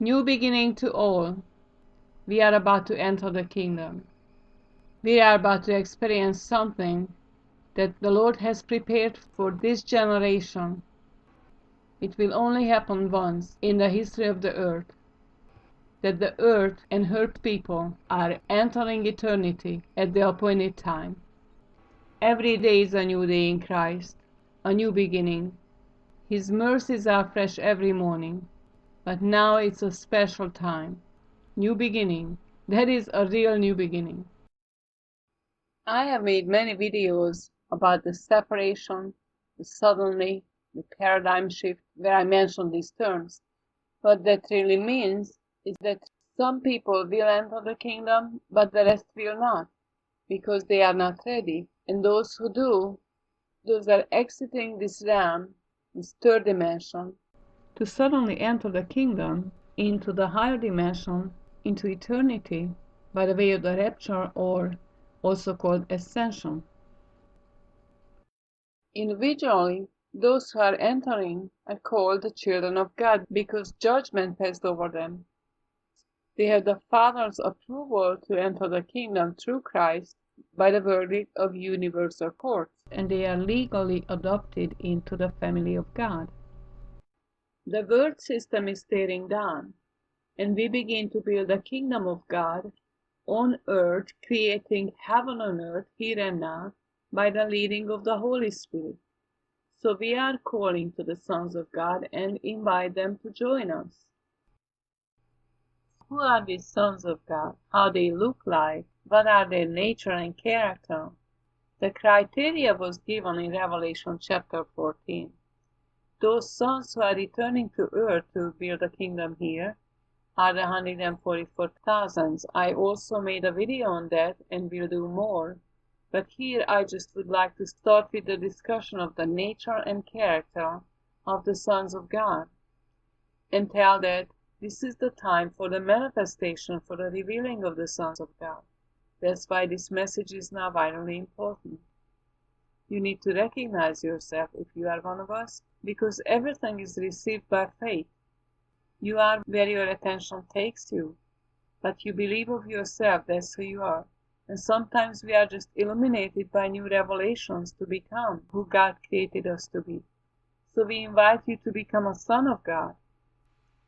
New beginning to all. We are about to enter the kingdom. We are about to experience something that the Lord has prepared for this generation. It will only happen once in the history of the earth, that the earth and her people are entering eternity at the appointed time. Every day is a new day in Christ, a new beginning. His mercies are fresh every morning, but now it's a special time. New beginning. That is a real new beginning. I have made many videos about the separation, the suddenly, the paradigm shift, where I mention these terms. What that really means is that some people will enter the kingdom, but the rest will not, because they are not ready. And those who do, those are exiting this realm, this third dimension, to suddenly enter the kingdom, into the higher dimension, into eternity, by the way of the rapture, or also called ascension. Individually, those who are entering are called the children of God because judgment passed over them. They have the Father's approval to enter the kingdom through Christ by the verdict of universal courts, and they are legally adopted into the family of God. The world system is tearing down, and we begin to build the kingdom of God on earth, creating heaven on earth here and now by the leading of the Holy Spirit. So we are calling to the sons of God and invite them to join us. Who are these sons of God? How they look like? What are their nature and character? The criteria was given in Revelation chapter 14. Those sons who are returning to earth to build a kingdom here are the 144,000. I also made a video on that and will do more. But here I just would like to start with the discussion of the nature and character of the sons of God, and tell that this is the time for the manifestation, for the revealing of the sons of God. That's why this message is now vitally important. You need to recognize yourself if you are one of us, because everything is received by faith. You are where your attention takes you, but you believe of yourself, that's who you are. And sometimes we are just illuminated by new revelations to become who God created us to be. So we invite you to become a son of God,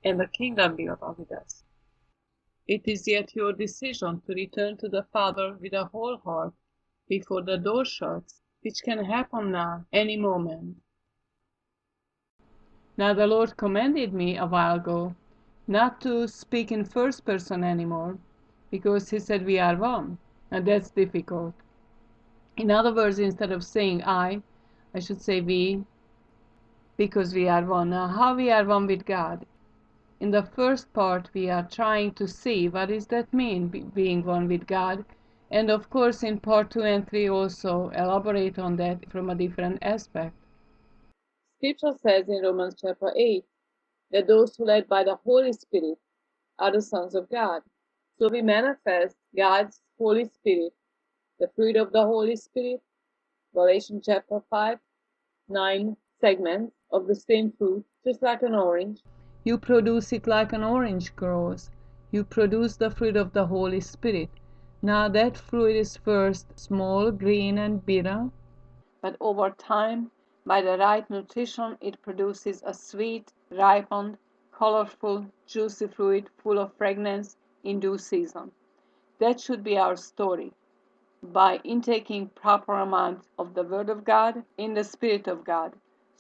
and the kingdom builder with us. It is yet your decision to return to the Father with a whole heart before the door shuts, which can happen now, any moment. Now the Lord commanded me a while ago not to speak in first person anymore, because He said we are one, and that's difficult. In other words, instead of saying I should say we, because we are one. Now, how we are one with God? In the first part, we are trying to see what does that mean, being one with God, and of course in part 2 and 3 also elaborate on that from a different aspect. Scripture says in Romans chapter 8 that those who are led by the Holy Spirit are the sons of God. So we manifest God's Holy Spirit, the fruit of the Holy Spirit, Galatians chapter 5, 9 segments of the same fruit, just like an orange. You produce it like an orange grows. You produce the fruit of the Holy Spirit. Now that fruit is first small, green, and bitter, but over time, by the right nutrition, it produces a sweet, ripened, colorful, juicy fruit full of fragrance in due season. That should be our story. By intaking proper amount of the Word of God in the Spirit of God,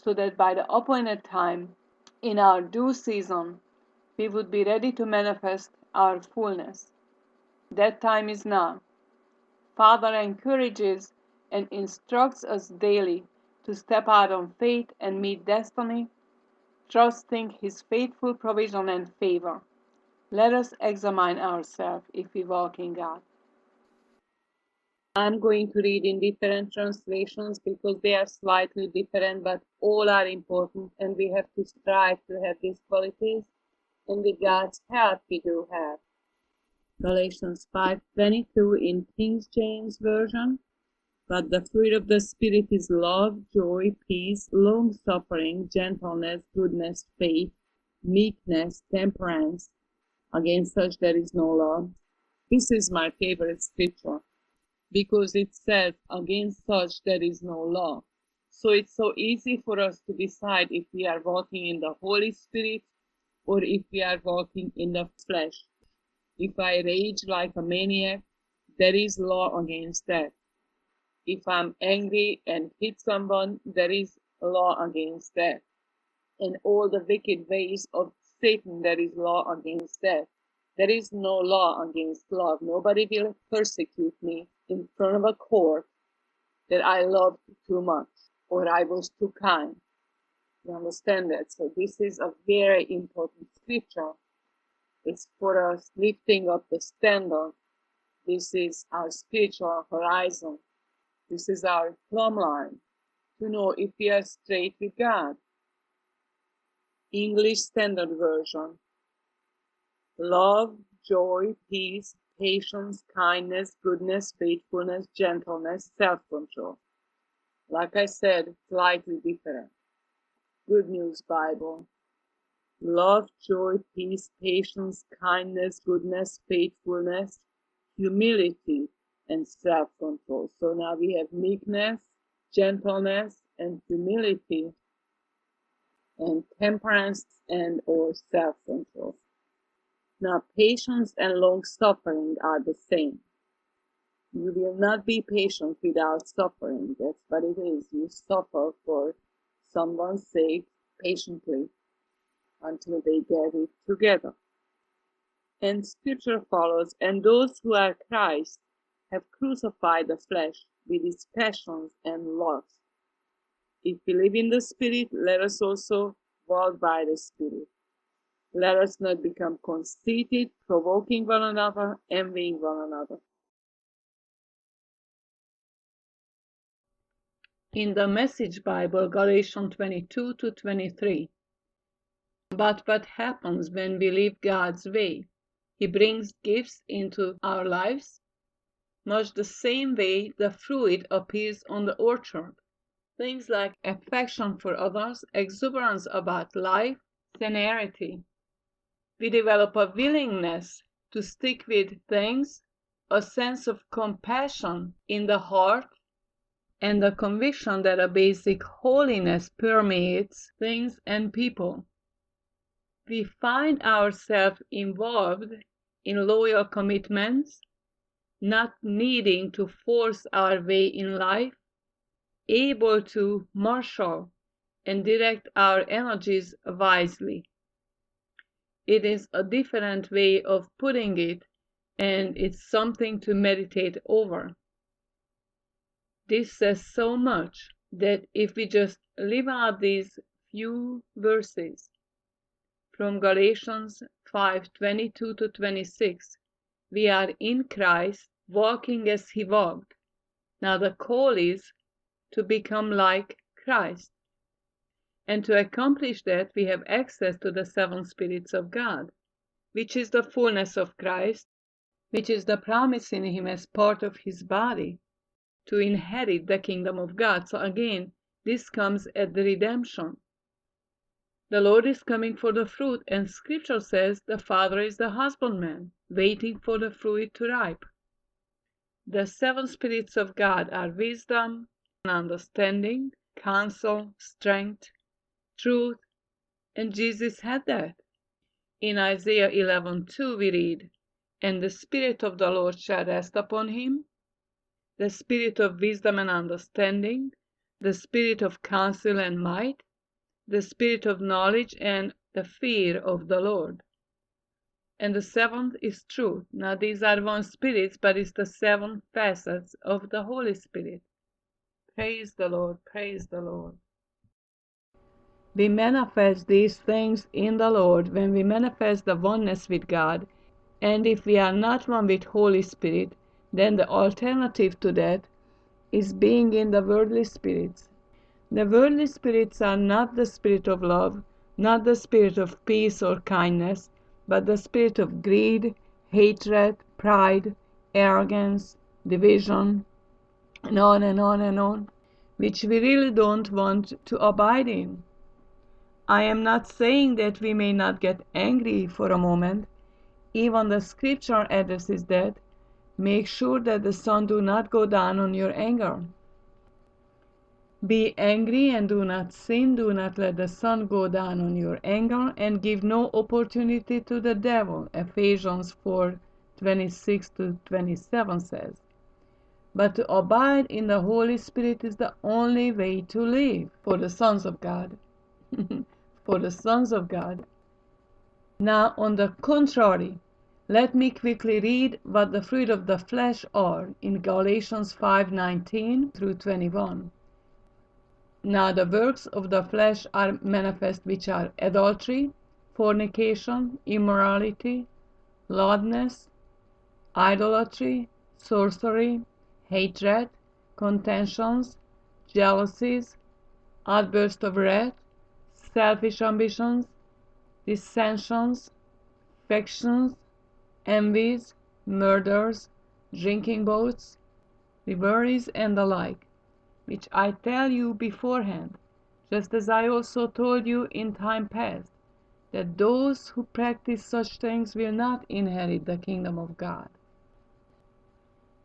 so that by the appointed time, in our due season, we would be ready to manifest our fullness. That time is now. Father encourages and instructs us daily to step out on faith and meet destiny, trusting His faithful provision and favor. Let us examine ourselves if we walk in God. I'm going to read in different translations because they are slightly different, but all are important, and we have to strive to have these qualities, and with God's help we do have. Galatians 5:22 in King James Version. But the fruit of the Spirit is love, joy, peace, long-suffering, gentleness, goodness, faith, meekness, temperance. Against such there is no law. This is my favorite scripture because it says, against such there is no law. So it's so easy for us to decide if we are walking in the Holy Spirit or if we are walking in the flesh. If I rage like a maniac, there is law against that. If I'm angry and hit someone, there is law against that. In all the wicked ways of Satan, there is law against that. There is no law against love. Nobody will persecute me in front of a court that I loved too much or I was too kind. You understand that? So this is a very important scripture. It's for us lifting up the standard. This is our spiritual horizon. This is our plumb line to know if we are straight with God. English Standard Version. Love, joy, peace, patience, kindness, goodness, faithfulness, gentleness, self-control. Like I said, slightly different. Good News Bible. Love, joy, peace, patience, kindness, goodness, faithfulness, humility, and self-control. So now we have meekness, gentleness, and humility, and temperance and or self-control. Now, patience and long-suffering are the same. You will not be patient without suffering. That's what it is. You suffer for someone's sake patiently until they get it together. And scripture follows, and those who are Christ have crucified the flesh with its passions and lusts. If we live in the Spirit, let us also walk by the Spirit. Let us not become conceited, provoking one another, envying one another. In the Message Bible, Galatians 22-23. But what happens when we live God's way? He brings gifts into our lives, much the same way the fruit appears on the orchard. Things like affection for others, exuberance about life, sincerity. We develop a willingness to stick with things, a sense of compassion in the heart, and the conviction that a basic holiness permeates things and people. We find ourselves involved in loyal commitments, not needing to force our way in life, able to marshal and direct our energies wisely. It is a different way of putting it, and it's something to meditate over. This says so much that if we just live out these few verses from Galatians 5:22-26, we are in Christ, walking as he walked. Now the call is to become like Christ. And to accomplish that, we have access to the seven spirits of God, which is the fullness of Christ, which is the promise in him as part of his body, to inherit the kingdom of God. So again, this comes at the redemption. The Lord is coming for the fruit, and scripture says the Father is the husbandman, waiting for the fruit to ripe. The seven spirits of God are wisdom, understanding, counsel, strength, truth, and Jesus had that. In Isaiah 11:2 we read, "And the Spirit of the Lord shall rest upon him, the Spirit of wisdom and understanding, the Spirit of counsel and might, the Spirit of knowledge and the fear of the Lord." And the seventh is truth. Now these are one spirits, but it's the seven facets of the Holy Spirit. Praise the Lord, praise the Lord. We manifest these things in the Lord when we manifest the oneness with God, and if we are not one with Holy Spirit, then the alternative to that is being in the worldly spirits. The worldly spirits are not the spirit of love, not the spirit of peace or kindness, but the spirit of greed, hatred, pride, arrogance, division, and on and on and on, which we really don't want to abide in. I am not saying that we may not get angry for a moment, Even the scripture addresses that. Make sure that the sun do not go down on your anger. Be angry and do not sin. Do not let the sun go down on your anger, and give no opportunity to the devil. Ephesians 4:26-27 says. But to abide in the Holy Spirit is the only way to live for the sons of God. For the sons of God. Now, on the contrary, let me quickly read what the fruit of the flesh are in Galatians 5:19-21. Now the works of the flesh are manifest, which are adultery, fornication, immorality, lewdness, idolatry, sorcery, hatred, contentions, jealousies, outbursts of wrath, selfish ambitions, dissensions, factions, envies, murders, drinking bouts, rivalries, and the like, which I tell you beforehand, just as I also told you in time past, that those who practice such things will not inherit the kingdom of God.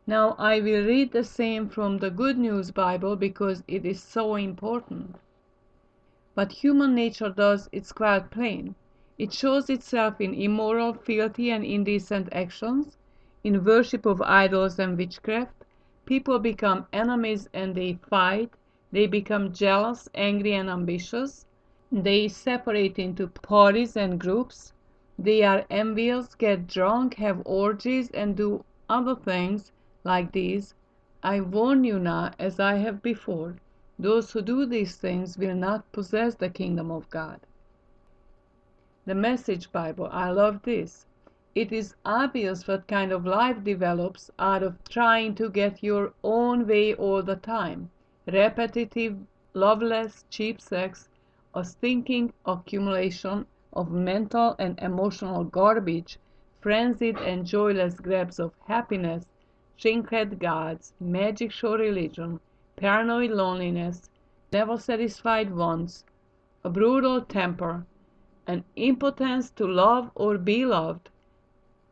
Now I will read the same from the Good News Bible because it is so important. But human nature does its quite plain. It shows itself in immoral, filthy, and indecent actions, in worship of idols and witchcraft. People become enemies and they fight. They become jealous, angry, and ambitious. They separate into parties and groups. They are envious, get drunk, have orgies, and do other things like these. I warn you now, as I have before, those who do these things will not possess the kingdom of God. The Message Bible, I love this. It is obvious what kind of life develops out of trying to get your own way all the time. Repetitive, loveless, cheap sex, a stinking accumulation of mental and emotional garbage, frenzied and joyless grabs of happiness, shrink-head gods, magic show religion, paranoid loneliness, never satisfied wants, a brutal temper, an impotence to love or be loved,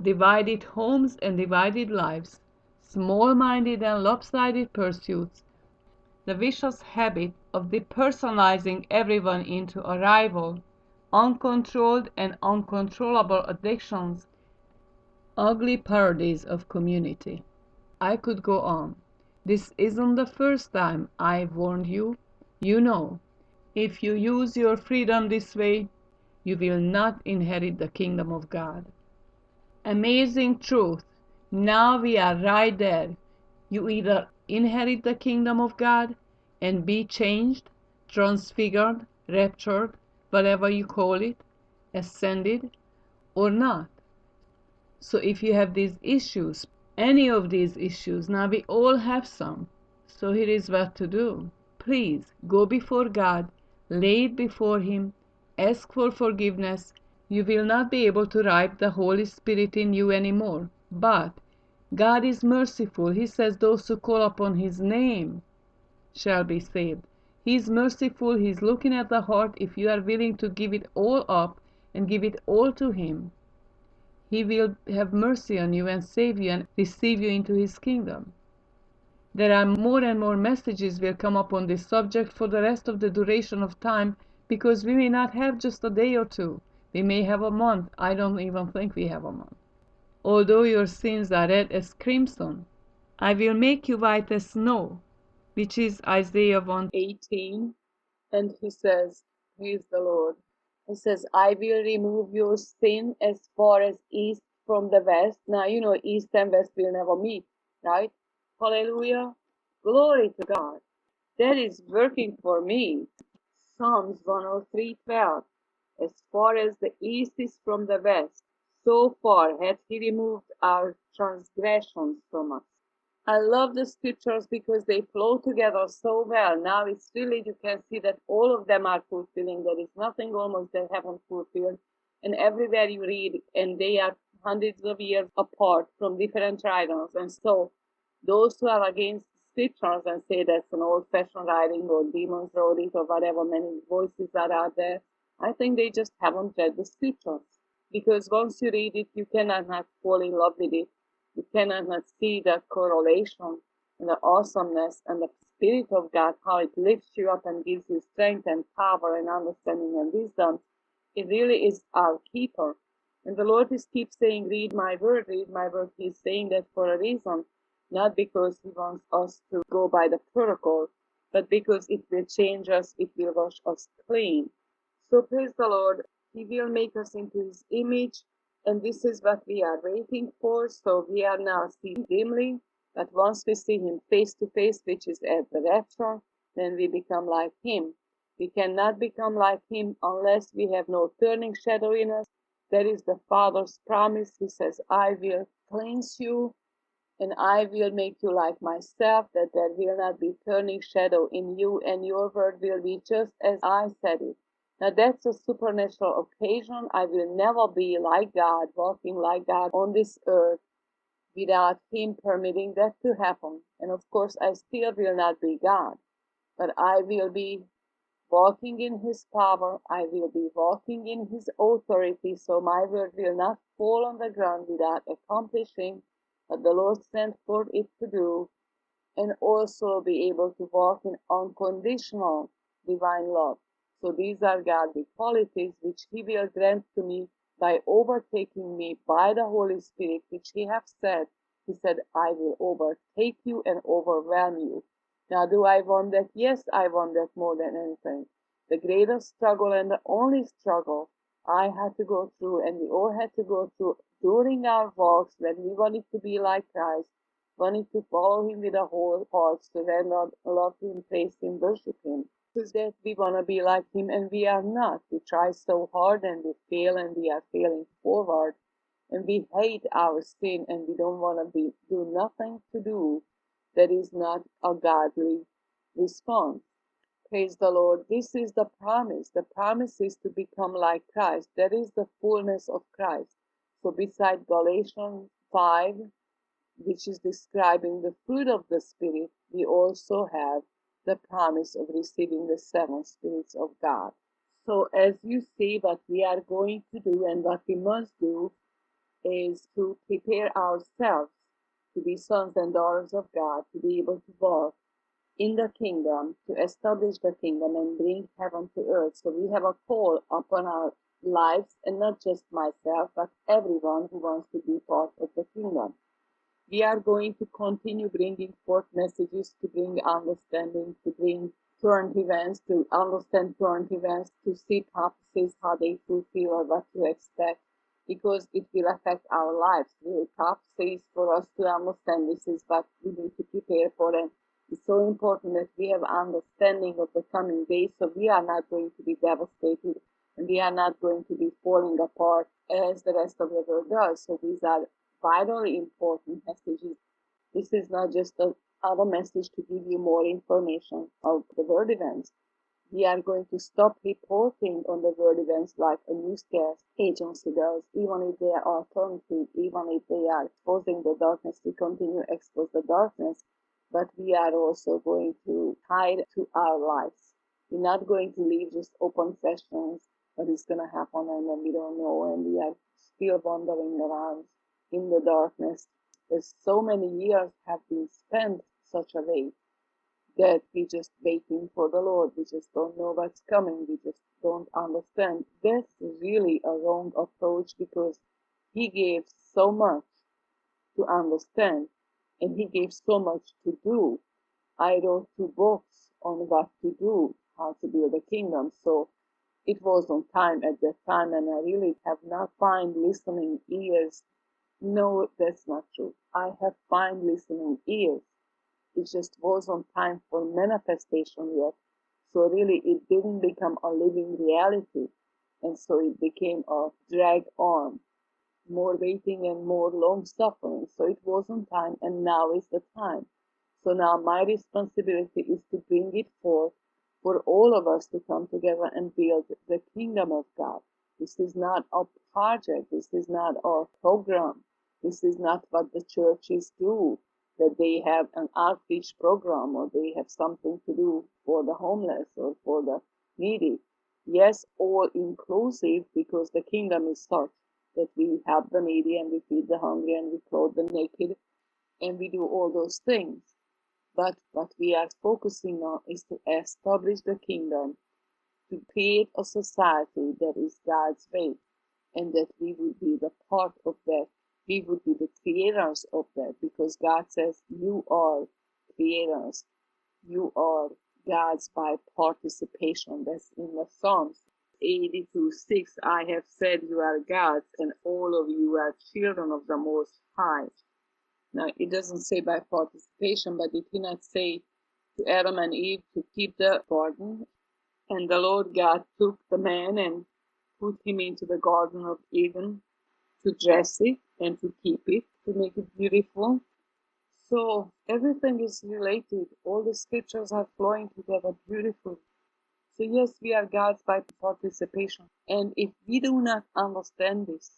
divided homes and divided lives, small-minded and lopsided pursuits, the vicious habit of depersonalizing everyone into a rival, uncontrolled and uncontrollable addictions, ugly parodies of community. I could go on. This isn't the first time I've warned you. You know, if you use your freedom this way, you will not inherit the kingdom of God. Amazing truth. Now we are right there. You either inherit the kingdom of God and be changed, transfigured, raptured, whatever you call it, ascended, or not. So if you have these issues, any of these issues, now we all have some. So here is what to do. Please go before God, lay it before Him, ask for forgiveness. You will not be able to ripe the Holy Spirit in you anymore. But God is merciful. He says those who call upon His name shall be saved. He is merciful. He's looking at the heart. If you are willing to give it all up and give it all to Him, He will have mercy on you and save you and receive you into His kingdom. There are more and more messages will come up on this subject for the rest of the duration of time, because we may not have just a day or two. We may have a month. I don't even think we have a month. Although your sins are red as crimson, I will make you white as snow, which is Isaiah 1:18. And He says, He is the Lord. He says, I will remove your sin as far as east from the west. Now, you know, east and west will never meet, right? Hallelujah. Glory to God. That is working for me. Psalms 103:12. As far as the east is from the west, so far hath He removed our transgressions from us. I love the scriptures because they flow together so well. Now it's really, you can see that all of them are fulfilling. There is nothing almost they haven't fulfilled. And everywhere you read, and they are hundreds of years apart from different writings. And so those who are against scriptures and say that's an old-fashioned writing or demons wrote it or whatever, many voices are out there, I think they just haven't read the scriptures. Because once you read it, you cannot not fall in love with it. You cannot not see the correlation and the awesomeness and the Spirit of God, how it lifts you up and gives you strength and power and understanding and wisdom. It really is our keeper. And the Lord is keeps saying, read my word, read my word. He's saying that for a reason, not because he wants us to go by the protocol, but because it will change us, it will wash us clean. So praise the Lord. He will make us into his image, and this is what we are waiting for. So we are now seeing dimly, but once we see him face to face, which is at the rapture, then we become like him. We cannot become like him unless we have no turning shadow in us. That is the Father's promise. He says, I will cleanse you and I will make you like myself, that there will not be turning shadow in you, and your word will be just as I said it. Now that's a supernatural occasion. I will never be like God, walking like God on this earth without Him permitting that to happen. And of course, I still will not be God, but I will be walking in his power, I will be walking in his authority, so my word will not fall on the ground without accomplishing what the Lord sent for it to do, and also be able to walk in unconditional divine love. So these are godly qualities which he will grant to me by overtaking me by the Holy Spirit, which he has said. He said, I will overtake you and overwhelm you. Now, do I want that? Yes, I want that more than anything. The greatest struggle and the only struggle I had to go through, and we all had to go through during our walks when we wanted to be like Christ, wanting to follow him with a whole heart, surrender, love him, praise him, worship him. Is that we want to be like him and we are not. We try so hard and we fail and we are failing forward. And we hate our sin and we don't want to do nothing to do that is not a godly response. Praise the Lord. This is the promise. The promise is to become like Christ. That is the fullness of Christ. So beside Galatians 5, which is describing the fruit of the Spirit, we also have the promise of receiving the seven spirits of God. So, as you see, what we are going to do and what we must do is to prepare ourselves to be sons and daughters of God, to be able to walk in the kingdom, to establish the kingdom and bring heaven to earth. So, we have a call upon our lives, and not just myself, but everyone who wants to be part of the kingdom. We are going to continue bringing forth messages to bring understanding, to bring current events, to understand current events, to see prophecies, how they fulfill or what to expect, because it will affect our lives. Really, prophecies for us to understand this is what we need to prepare for. And it's so important that we have understanding of the coming days, so we are not going to be devastated and we are not going to be falling apart as the rest of the world does. So these are vitally important messages. This is not just another message to give you more information of the world events. We are going to stop reporting on the world events like a newscast agency does, even if they are alternative, even if they are exposing the darkness, we continue to expose the darkness, but we are also going to tie it to our lives. We're not going to leave just open questions, what is going to happen, and then we don't know, and we are still wandering around in the darkness. There's so many years have been spent such a way that we just waiting for the Lord. We just don't know what's coming. We just don't understand. That's really a wrong approach because He gave so much to understand and He gave so much to do. I wrote 2 books on what to do, how to build a kingdom. So it was on time at that time, and I really have not find listening ears. No, that's not true. I have find listening ears. It just wasn't time for manifestation yet. So really it didn't become a living reality. And so it became a drag on, more waiting and more long suffering. So it wasn't time, and now is the time. So now my responsibility is to bring it forth for all of us to come together and build the kingdom of God. This is not a project, this is not our program, this is not what the churches do, that they have an outreach program or they have something to do for the homeless or for the needy. Yes, all inclusive because the kingdom is such. that we help the needy and we feed the hungry and we clothe the naked and we do all those things. But what we are focusing on is to establish the kingdom, to create a society that is God's way, and that we would be the part of that. We would be the creators of that, because God says, you are creators. You are God's by participation. That's in the Psalms 82:6. I have said you are gods, and all of you are children of the Most High. Now, it doesn't say by participation, but it did not say to Adam and Eve to keep the garden. And the Lord God took the man and put him into the Garden of Eden to dress it and to keep it, to make it beautiful. So everything is related. All the scriptures are flowing together beautifully. So yes, we are God's by participation. And if we do not understand this,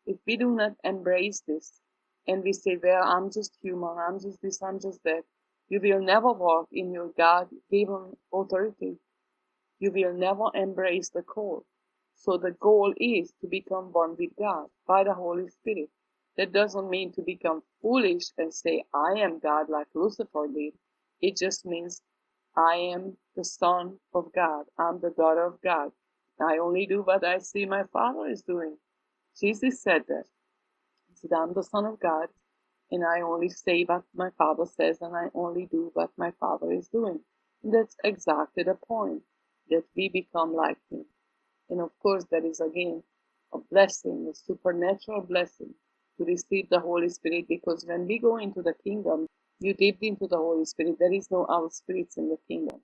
if we do not embrace this, and we say, well, I'm just human, I'm just this, I'm just that, you will never walk in your God-given authority. You will never embrace the call. So the goal is to become one with God by the Holy Spirit. That doesn't mean to become foolish and say, I am God like Lucifer did. It just means I am the son of God. I'm the daughter of God. I only do what I see my Father is doing. Jesus said that. He said, I'm the son of God, and I only say what my Father says, and I only do what my Father is doing. And that's exactly the point, that we become like Him. And of course, there is again a blessing, a supernatural blessing to receive the Holy Spirit, because when we go into the kingdom, you dipped into the Holy Spirit. There is no other spirits in the kingdom.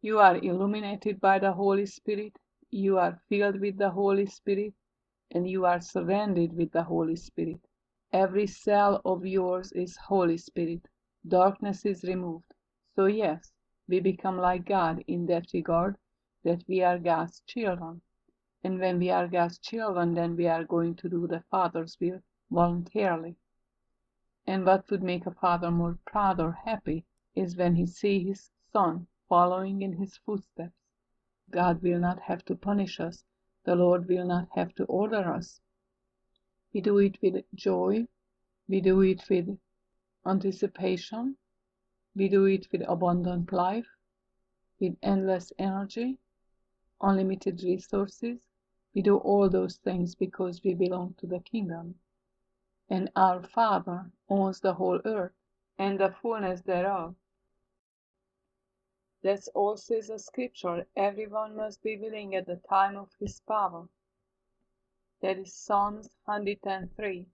You are illuminated by the Holy Spirit, you are filled with the Holy Spirit, and you are surrendered with the Holy Spirit. Every cell of yours is Holy Spirit. Darkness is removed. So yes, we become like God in that regard, that we are God's children. And when we are God's children, then we are going to do the Father's will voluntarily. And what would make a father more proud or happy is when he sees his son following in his footsteps. God will not have to punish us. The Lord will not have to order us. We do it with joy. We do it with anticipation. We do it with abundant life, with endless energy, unlimited resources. We do all those things because we belong to the kingdom. And our Father owns the whole earth and the fullness thereof. That's also the scripture. Everyone must be willing at the time of his power. That is Psalms 103.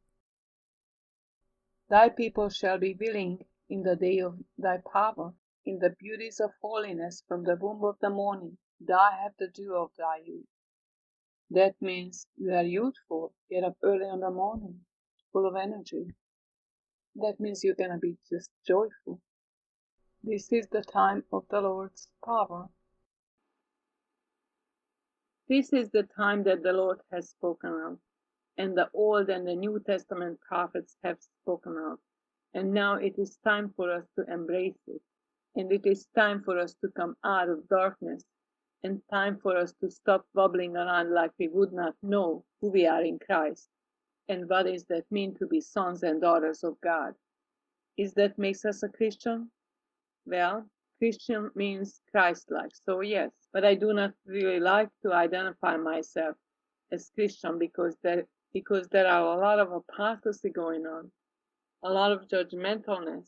Thy people shall be willing in the day of thy power, in the beauties of holiness from the womb of the morning. Thou have the dew of thy youth. That means you are youthful, get up early in the morning, full of energy. That means you're going to be just joyful. This is the time of the Lord's power. This is the time that the Lord has spoken of, and the Old and the New Testament prophets have spoken of. And now it is time for us to embrace it. And it is time for us to come out of darkness, and time for us to stop wobbling around like we would not know who we are in Christ. And what does that mean to be sons and daughters of God? Is that makes us a Christian? Well, Christian means Christ-like, so yes. But I do not really like to identify myself as Christian because there are a lot of apostasy going on, a lot of judgmentalness,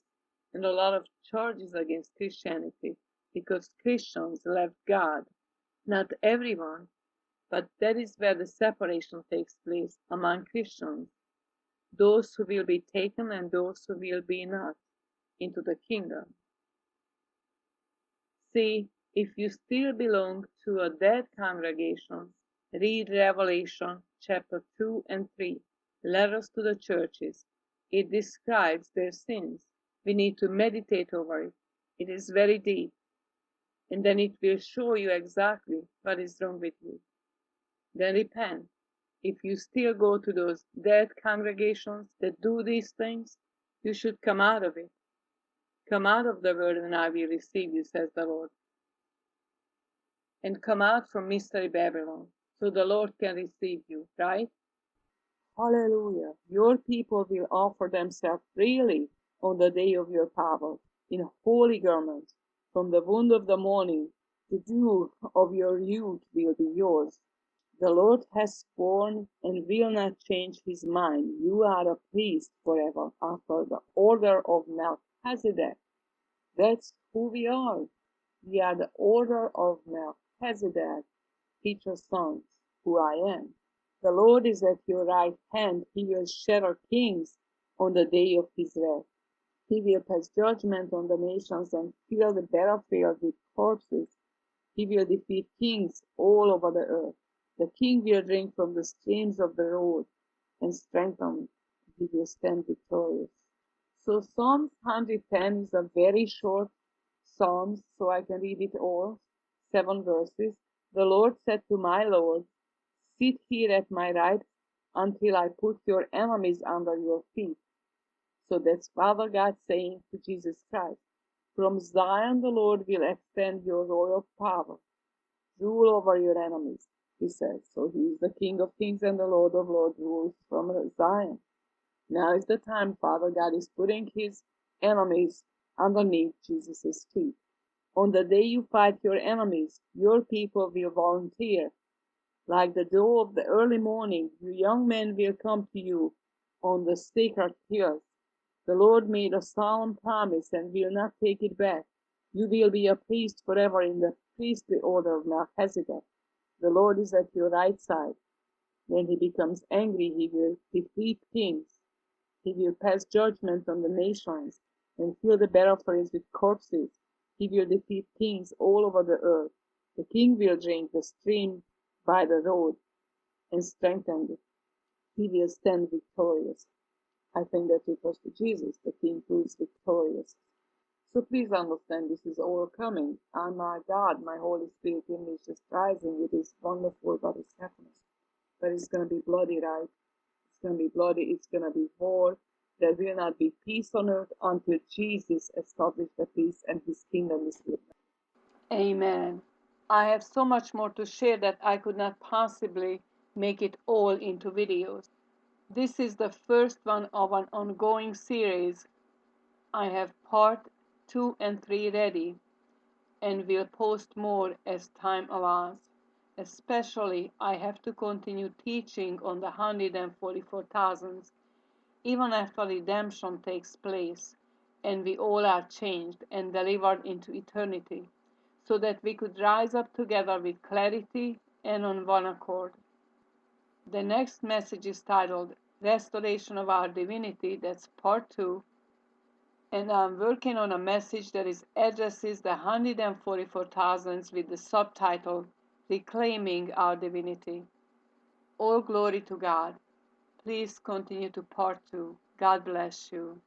and a lot of charges against Christianity because Christians left God. Not everyone, but that is where the separation takes place among Christians. Those who will be taken and those who will be not into the kingdom. See, if you still belong to a dead congregation, read Revelation chapter 2 and 3, letters to the churches. It describes their sins. We need to meditate over it. It is very deep. And then it will show you exactly what is wrong with you. Then repent. If you still go to those dead congregations that do these things, you should come out of it. Come out of the world and I will receive you, says the Lord. And come out from Mystery Babylon, so the Lord can receive you, right? Hallelujah. Your people will offer themselves freely on the day of your power in holy garments. From the wound of the morning, the dew of your youth will be yours. The Lord has sworn and will not change his mind. You are a priest forever after the order of Melchizedek. That's who we are. We are the order of Melchizedek, future sons, who I am. The Lord is at your right hand. He will shatter kings on the day of his wrath. He will pass judgment on the nations and fill the battlefield with corpses. He will defeat kings all over the earth. The king will drink from the streams of the road and strengthen. He will stand victorious. So Psalms 110 is a very short Psalms, so I can read it all. 7 verses. The Lord said to my Lord, sit here at my right until I put your enemies under your feet. So that's Father God saying to Jesus Christ. From Zion the Lord will extend your royal power. Rule over your enemies, he says. So he is the King of kings and the Lord of lords rules from Zion. Now is the time Father God is putting his enemies underneath Jesus' feet. On the day you fight your enemies, your people will volunteer. Like the dew of the early morning, you young men will come to you on the sacred hills. The Lord made a solemn promise and will not take it back. You will be a priest forever in the priestly order of Melchizedek. The Lord is at your right side. When he becomes angry, he will defeat kings. He will pass judgment on the nations and fill the battlefields with corpses. He will defeat kings all over the earth. The king will drink the stream by the road and strengthen it. He will stand victorious. I think that it was to Jesus, the king who is victorious. So please understand this is all coming. And my God, my Holy Spirit in me is just rising. It is wonderful what is happening. But it's going to be bloody, right? It's going to be bloody. It's going to be war. There will not be peace on earth until Jesus established the peace and his kingdom is with us. Amen. I have so much more to share that I could not possibly make it all into videos. This is the first one of an ongoing series. I have part 2 and 3 ready and will post more as time allows. Especially, I have to continue teaching on the 144,000 even after redemption takes place and we all are changed and delivered into eternity, so that we could rise up together with clarity and on one accord. The next message is titled Restoration of Our Divinity, that's part 2, and I'm working on a message that addresses the 144,000 with the subtitle Reclaiming Our Divinity. All glory to God. Please continue to part 2. God bless you.